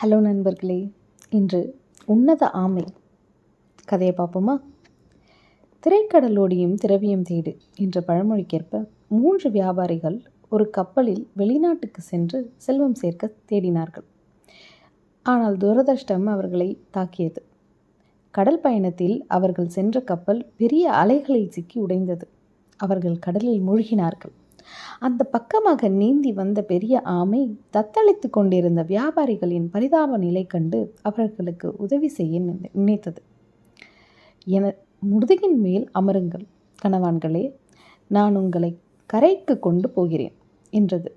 Hello நண்பர்களே, இன்று உன்னத ஆமை கதையை பார்ப்போமா? திரைக்கடலோடியும் திரவியம் தேடு என்ற பழமொழிக்கேற்ப 3 வியாபாரிகள் ஒரு கப்பலில் வெளிநாட்டுக்கு சென்று செல்வம் சேர்க்க தேடினார்கள். ஆனால் துரதிர்ஷ்டம் அவர்களை தாக்கியது. கடல் பயணத்தில் அவர்கள் சென்ற கப்பல் பெரிய அலைகளில் சிக்கி உடைந்தது. அவர்கள் கடலில் மூழ்கினார்கள். அந்த பக்கமாக நீந்தி வந்த பெரிய ஆமை தத்தளித்து கொண்டிருந்த வியாபாரிகளின் பரிதாப நிலை கண்டு அவர்களுக்கு உதவி செய்ய நினைத்தது. முதுகின் மேல் அமருங்கள் கணவான்களே, நான் உங்களை கரைக்கு கொண்டு போகிறேன் என்றது.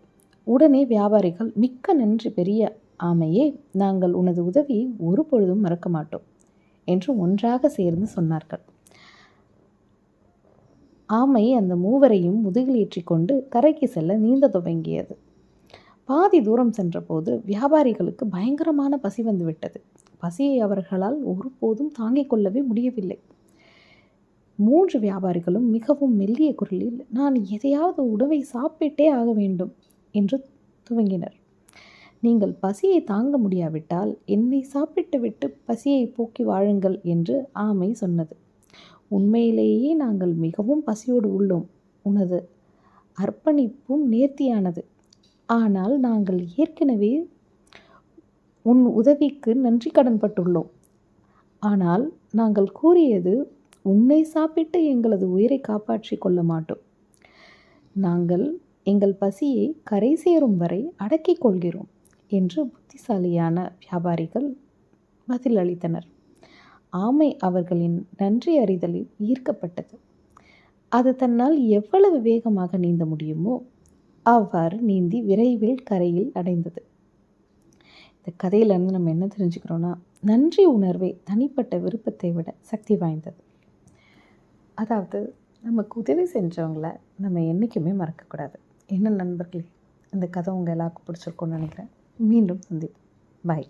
உடனே வியாபாரிகள், மிக்க நன்றி பெரிய ஆமையே, நாங்கள் உனது உதவியை ஒரு பொழுதும் மறக்க மாட்டோம் என்று ஒன்றாக சேர்ந்து சொன்னார்கள். ஆமை அந்த மூவரையும் முதுகில் ஏற்றி கொண்டு கரைக்கு செல்ல நீந்த துவங்கியது. பாதி தூரம் சென்றபோது வியாபாரிகளுக்கு பயங்கரமான பசி வந்துவிட்டது. பசியை அவர்களால் ஒருபோதும் தாங்கிக் கொள்ளவே முடியவில்லை. 3 வியாபாரிகளும் மிகவும் மெல்லிய குரலில், நான் எதையாவது உணவை சாப்பிட்டே ஆக வேண்டும் என்று துவங்கினர். நீங்கள் பசியை தாங்க முடியாவிட்டால் என்னை சாப்பிட்டு விட்டு பசியை போக்கி வாழுங்கள் என்று ஆமை சொன்னது. உண்மையிலேயே நாங்கள் மிகவும் பசியோடு உள்ளோம். உனது அர்ப்பணிப்பும் நேர்த்தியானது. ஆனால் நாங்கள் ஏற்கனவே உன் உதவிக்கு நன்றி கடன்பட்டுள்ளோம். ஆனால் நாங்கள் கூறியது, உன்னை சாப்பிட்டு எங்களது உயிரை காப்பாற்றி கொள்ள மாட்டோம். நாங்கள் எங்கள் பசியை கரை சேரும் வரை அடக்கிக் கொள்கிறோம் என்று புத்திசாலியான வியாபாரிகள் பதிலளித்தனர். ஆமை அவர்களின் நன்றி அறிதலில் ஈர்க்கப்பட்டது. அது தன்னால் எவ்வளவு வேகமாக நீந்த முடியுமோ அவ்வாறு நீந்தி விரைவில் கரையில் அடைந்தது. இந்த கதையிலேருந்து நம்ம என்ன தெரிஞ்சுக்கிறோன்னா, நன்றி உணர்வே தனிப்பட்ட விருப்பத்தை விட சக்தி வாய்ந்தது. அதாவது நமக்கு உதவி செஞ்சவங்கள நம்ம என்றைக்குமே மறக்கக்கூடாது. என்ன நண்பர்களே, இந்த கதை உங்கள் எல்லாருக்கும் பிடிச்சிருக்கும்னு நினைக்கிறேன். மீண்டும் சந்திப்போம். பாய்.